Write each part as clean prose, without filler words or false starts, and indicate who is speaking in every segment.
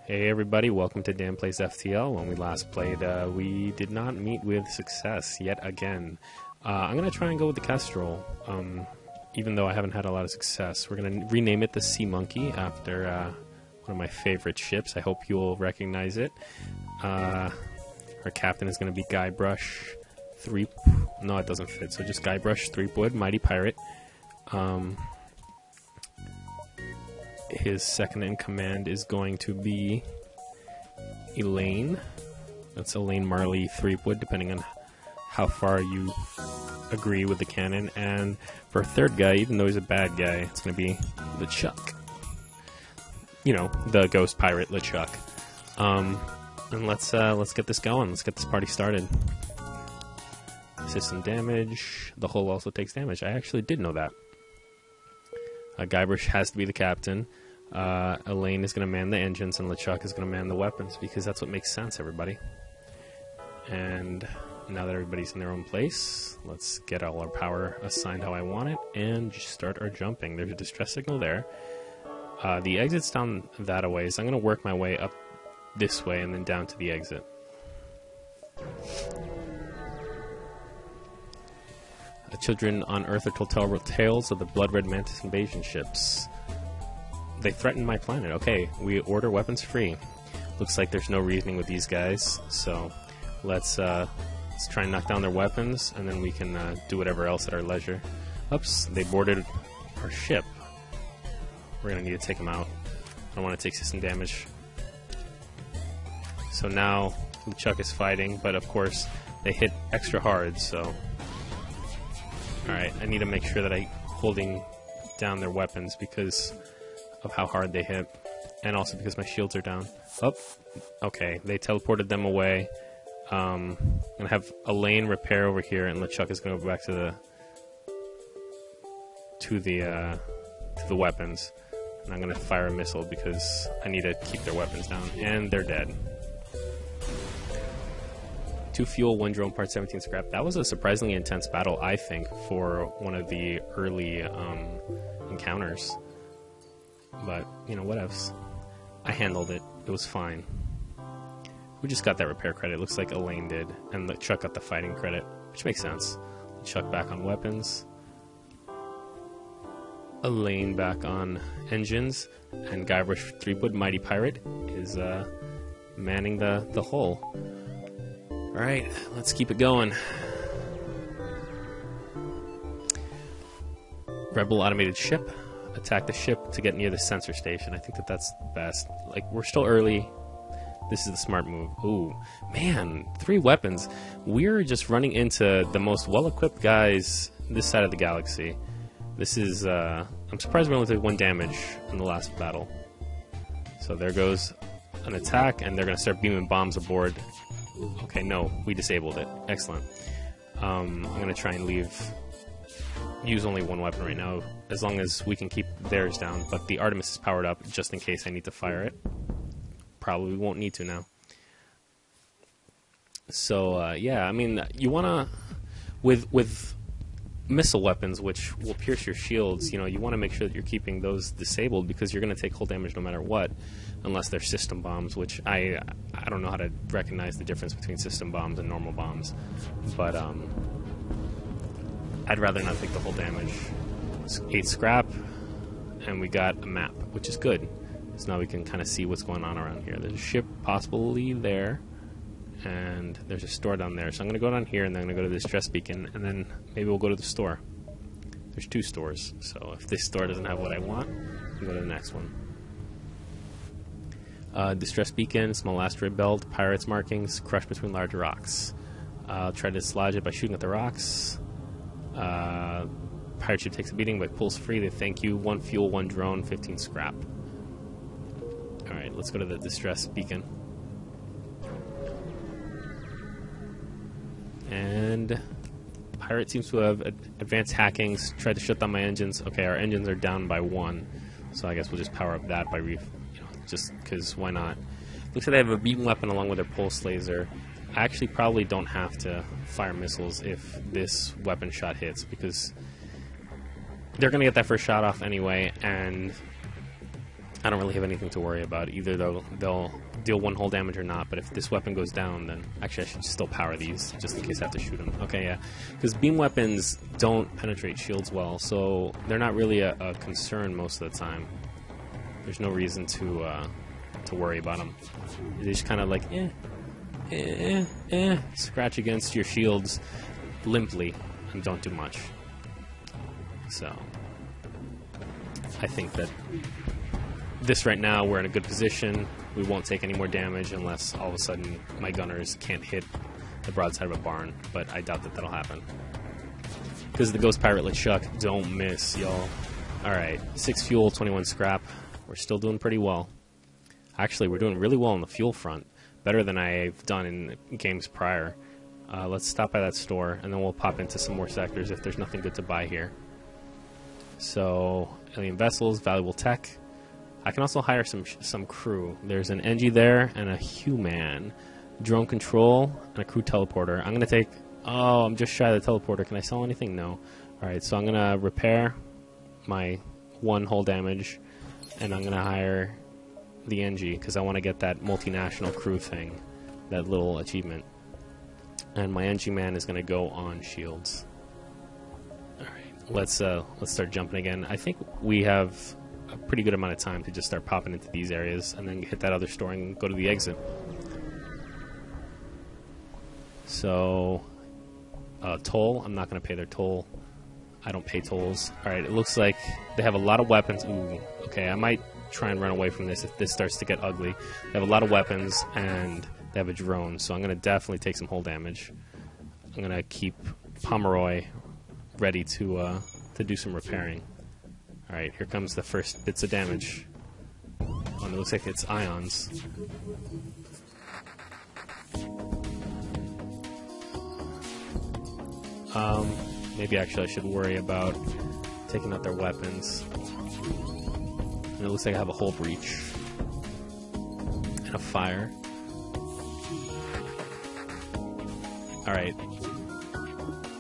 Speaker 1: Hey everybody, welcome to Dan Plays FTL. When we last played, we did not meet with success yet again. I'm going to try and go with the Kestrel, even though I haven't had a lot of success. We're going to rename it the Sea Monkey after one of my favorite ships. I hope you'll recognize it. Our captain is going to be Guybrush, no, it doesn't fit, so just Guybrush, Threepwood, Mighty Pirate. His second in command is going to be Elaine. That's Elaine Marley Threepwood, depending on how far you agree with the canon. And for a third guy, even though he's a bad guy, it's going to be LeChuck. You know, the ghost pirate LeChuck. And let's get this going. Let's get this party started. System damage. The hull also takes damage. I actually did know that. Guybrush has to be the captain. Elaine is going to man the engines, and LeChuck is going to man the weapons, because that's what makes sense, everybody. And now that everybody's in their own place, let's get all our power assigned how I want it, and just start our jumping. There's a distress signal there. The exit's down that a ways. I'm going to work my way up this way and then down to the exit. Children on Earth are told terrible tales of the blood-red mantis invasion ships. They threaten my planet. Okay, we order weapons free. Looks like there's no reasoning with these guys, so let's try and knock down their weapons, and then we can do whatever else at our leisure. Oops, they boarded our ship. We're gonna need to take them out. I don't want to take system damage. So now LeChuck is fighting, but of course they hit extra hard, so... Alright, I need to make sure that I'm holding down their weapons because of how hard they hit, and also because my shields are down. Oh, okay, they teleported them away. I'm gonna have Elaine repair over here, and LeChuck is gonna go back to the weapons, and I'm gonna fire a missile because I need to keep their weapons down, and they're dead. 2 fuel, 1 drone, part 17 scrap. That was a surprisingly intense battle, I think, for one of the early encounters. But, you know, whatevs. I handled it. It was fine. We just got that repair credit. Looks like Elaine did. And LeChuck got the fighting credit, which makes sense. LeChuck back on weapons. Elaine back on engines. And Guybrush Threepwood, Mighty Pirate, is manning the hull. Alright, let's keep it going. Rebel automated ship. Attack the ship to get near the sensor station. I think that's the best. Like, we're still early. This is the smart move. Ooh, man, 3 weapons. We're just running into the most well-equipped guys this side of the galaxy. This is, I'm surprised we only took 1 damage in the last battle. So there goes an attack, and they're going to start beaming bombs aboard. Okay, no, we disabled it. Excellent. I'm going to try and use only 1 weapon right now, as long as we can keep theirs down. But the Artemis is powered up, just in case I need to fire it. Probably won't need to now. So, yeah, I mean, you want to... With missile weapons, which will pierce your shields, you know, you want to make sure that you're keeping those disabled, because you're going to take hull damage no matter what, unless they're system bombs, which I don't know how to recognize the difference between system bombs and normal bombs, but I'd rather not take the hull damage. 8 scrap, and we got a map, which is good, so now we can kind of see what's going on around here. There's a ship possibly there, and there's a store down there. So I'm going to go down here, and then I'm going to go to this distress beacon, and then maybe we'll go to the store. There's 2 stores, so if this store doesn't have what I want, we'll go to the next one. Distress beacon, small asteroid belt, pirates markings, crushed between large rocks. I'll try to dislodge it by shooting at the rocks. Pirate ship takes a beating, but pulls free. They thank you. 1 fuel, 1 drone, 15 scrap. Alright, let's go to the distress beacon. And pirate seems to have advanced hacking, tried to shut down my engines. Okay, our engines are down by 1, so I guess we'll just power up that by just because why not. Looks like they have a beam weapon along with their pulse laser. I actually probably don't have to fire missiles if this weapon shot hits, because they're going to get that first shot off anyway, and I don't really have anything to worry about. Either they'll deal 1 hull damage or not, but if this weapon goes down, then... Actually, I should still power these, just in case I have to shoot them. Okay, yeah. Because beam weapons don't penetrate shields well, so they're not really a concern most of the time. There's no reason to worry about them. They just kind of like, scratch against your shields limply and don't do much. So, I think that this right now, we're in a good position. We won't take any more damage unless all of a sudden my gunners can't hit the broadside of a barn, but I doubt that that'll happen. Because the Ghost Pirate LeChuck don't miss, y'all. Alright, 6 fuel, 21 scrap. We're still doing pretty well. Actually, we're doing really well on the fuel front. Better than I've done in games prior. Let's stop by that store, and then we'll pop into some more sectors if there's nothing good to buy here. So, alien vessels, valuable tech. I can also hire some crew. There's an NG there and a human. Drone control and a crew teleporter. I'm going to take... Oh, I'm just shy of the teleporter. Can I sell anything? No. Alright, so I'm going to repair my 1 hull damage, and I'm going to hire the NG because I want to get that multinational crew thing, that little achievement. And my NG man is going to go on shields. Alright, let's start jumping again. I think we have a pretty good amount of time to just start popping into these areas and then hit that other store and go to the exit. So, toll. I'm not going to pay their toll. I don't pay tolls. Alright, it looks like they have a lot of weapons. Ooh, okay, I might try and run away from this if this starts to get ugly. They have a lot of weapons and they have a drone, so I'm going to definitely take some hull damage. I'm going to keep Pomeroy ready to do some repairing. Alright, here comes the first bits of damage. Oh, and it looks like it's ions. Maybe actually I should worry about taking out their weapons. And it looks like I have a hull breach. And a fire. Alright.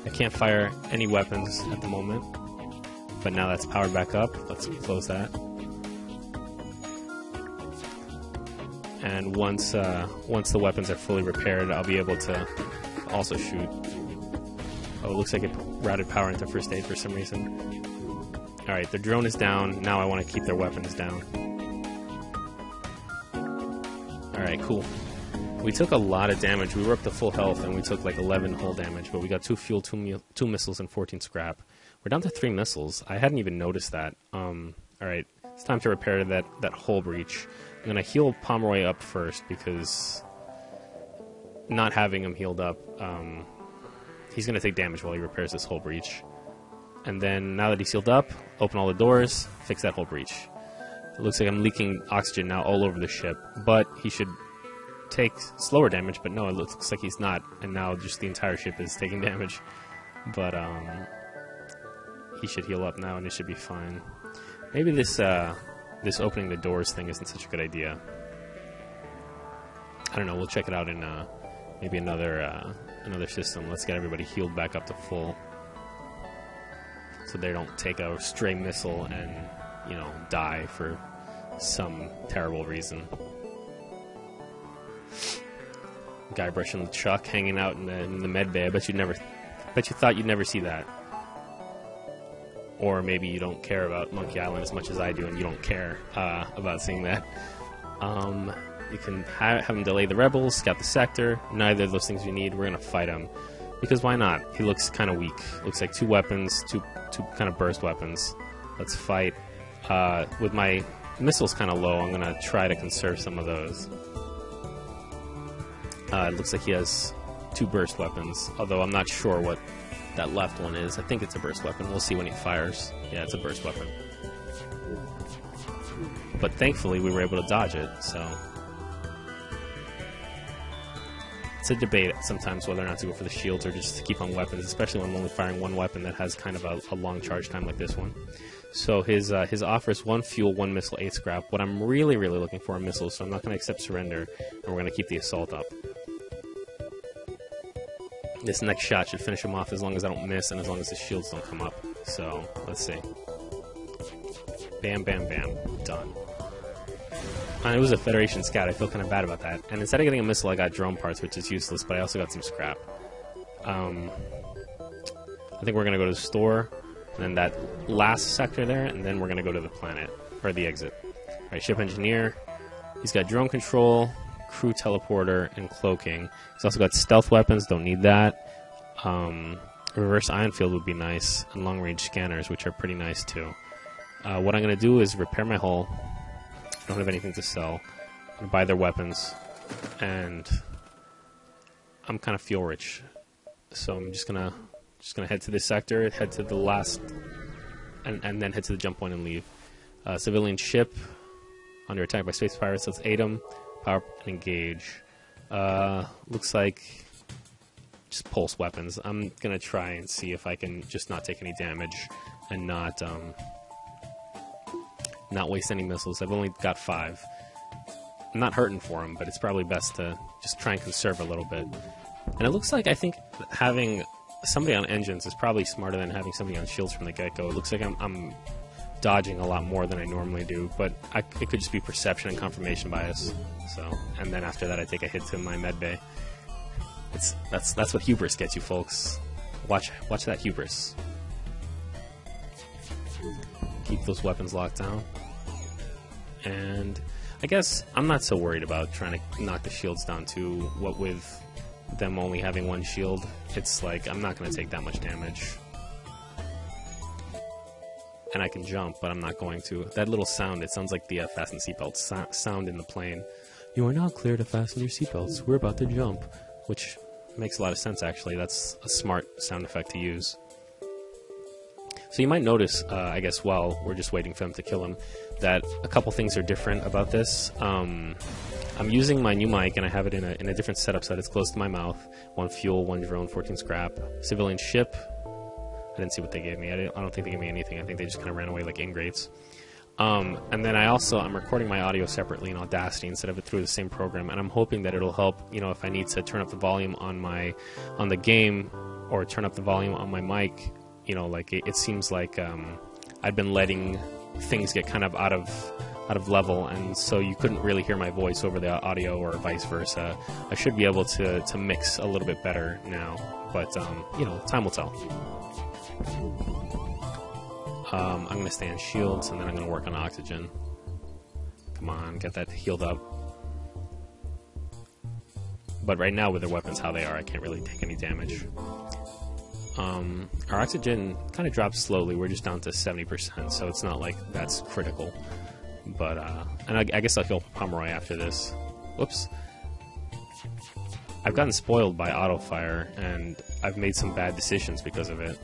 Speaker 1: I can't fire any weapons at the moment. But now that's powered back up. Let's close that. And once the weapons are fully repaired, I'll be able to also shoot. Oh, it looks like it routed power into first aid for some reason. Alright, their drone is down. Now I want to keep their weapons down. Alright, cool. We took a lot of damage. We were up to full health, and we took like 11 hull damage, but we got 2 fuel, 2 missiles, and 14 scrap. We're down to 3 missiles. I hadn't even noticed that. Alright, it's time to repair that hull breach. I'm going to heal Pomeroy up first, because not having him healed up, he's going to take damage while he repairs this hull breach. And then, now that he's healed up, open all the doors, fix that hull breach. It looks like I'm leaking oxygen now all over the ship, but he should take slower damage, but no, it looks like he's not, and now just the entire ship is taking damage. But, he should heal up now, and it should be fine. Maybe this opening the doors thing isn't such a good idea. I don't know, we'll check it out in, maybe another system. Let's get everybody healed back up to full, so they don't take a stray missile and, you know, die for some terrible reason. Guybrush and LeChuck hanging out in the med bay. I bet you thought you'd never see that. Or maybe you don't care about Monkey Island as much as I do, and you don't care about seeing that. You can have him delay the rebels, scout the sector. Neither of those things you need. We're gonna fight him. Because why not? He looks kind of weak. Looks like 2 weapons, two kind of burst weapons. Let's fight. With my missiles kind of low, I'm going to try to conserve some of those. It looks like he has 2 burst weapons, although I'm not sure what that left one is. I think it's a burst weapon. We'll see when he fires. Yeah, it's a burst weapon. But thankfully, we were able to dodge it, so... It's a debate sometimes whether or not to go for the shields or just to keep on weapons, especially when I'm only firing one weapon that has kind of a long charge time like this one. So his offer is 1 fuel, 1 missile, 8 scrap. What I'm really, really looking for are missiles, so I'm not going to accept surrender, and we're going to keep the assault up. This next shot should finish him off as long as I don't miss and as long as the shields don't come up. So, let's see. Bam, bam, bam. Done. it was a Federation scout. I feel kind of bad about that. And instead of getting a missile, I got drone parts, which is useless, but I also got some scrap. I think we're going to go to the store, and then that last sector there, and then we're going to go to the planet, or the exit. Alright, ship engineer. He's got drone control, crew teleporter, and cloaking. He's also got stealth weapons, don't need that. Reverse ion field would be nice, and long range scanners, which are pretty nice too. What I'm going to do is repair my hull. I don't have anything to sell. I'm going to buy their weapons, and I'm kind of fuel rich, so I'm just gonna head to this sector, head to the last, and then head to the jump point and leave. Civilian ship under attack by space pirates. Let's aid them, power and engage. Looks like just pulse weapons. I'm gonna try and see if I can just not take any damage and not waste any missiles. I've only got 5. I'm not hurting for them, but it's probably best to just try and conserve a little bit. And it looks like I think having somebody on engines is probably smarter than having somebody on shields from the get-go. It looks like I'm dodging a lot more than I normally do, but it could just be perception and confirmation bias. So, and then after that, I take a hit to my med bay. That's what hubris gets you, folks. Watch that hubris. Keep those weapons locked down. And I guess I'm not so worried about trying to knock the shields down too. What with them only having 1 shield, it's like I'm not going to take that much damage. And I can jump, but I'm not going to. That little sound, it sounds like the fasten seatbelts sound in the plane. You are now clear to fasten your seatbelts. We're about to jump. Which makes a lot of sense, actually. That's a smart sound effect to use. So you might notice, I guess, while we're just waiting for them to kill him, that a couple things are different about this. I'm using my new mic, and I have it in a different setup so that it's close to my mouth. 1 fuel, 1 drone, 14 scrap. Civilian ship. I didn't see what they gave me. I don't think they gave me anything. I think they just kind of ran away like ingrates. And then I'm recording my audio separately in Audacity instead of it through the same program, and I'm hoping that it'll help, if I need to turn up the volume on the game or turn up the volume on my mic, like it seems like I've been letting things get kind of out of level, and so you couldn't really hear my voice over the audio or vice versa. I should be able to mix a little bit better now, but time will tell. I'm going to stay on shields, and then I'm going to work on oxygen. Come on, get that healed up. But right now, with their weapons how they are, I can't really take any damage. Our oxygen kind of drops slowly. We're just down to 70%, so it's not like that's critical. But, and I guess I'll kill Pomeroy after this. Whoops. I've gotten spoiled by auto fire, and I've made some bad decisions because of it.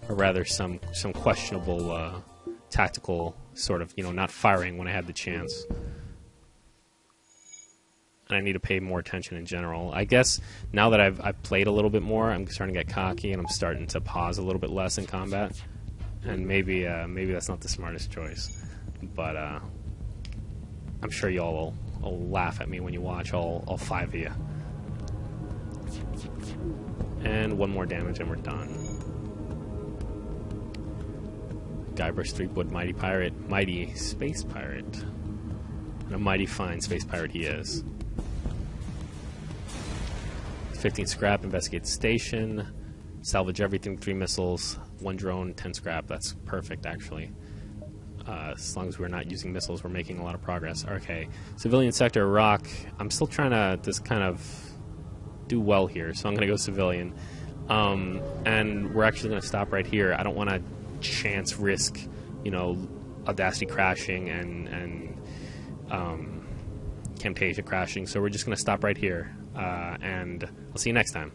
Speaker 1: Or rather, some questionable tactical sort of, not firing when I had the chance. And I need to pay more attention in general. I guess now that I've played a little bit more, I'm starting to get cocky, and I'm starting to pause a little bit less in combat. And maybe that's not the smartest choice. But I'm sure y'all will laugh at me when you watch all 5 of you. And 1 more damage, and we're done. Guybrush, Threepwood, mighty space pirate. And a mighty fine space pirate he is. 15 scrap, investigate the station, salvage everything, 3 missiles, 1 drone, 10 scrap. That's perfect, actually. As long as we're not using missiles, we're making a lot of progress. Okay, civilian sector, Iraq. I'm still trying to just kind of do well here, so I'm going to go civilian. And we're actually going to stop right here. I don't want to chance risk, Audacity crashing and Camtasia crashing, so we're just going to stop right here, and I'll see you next time.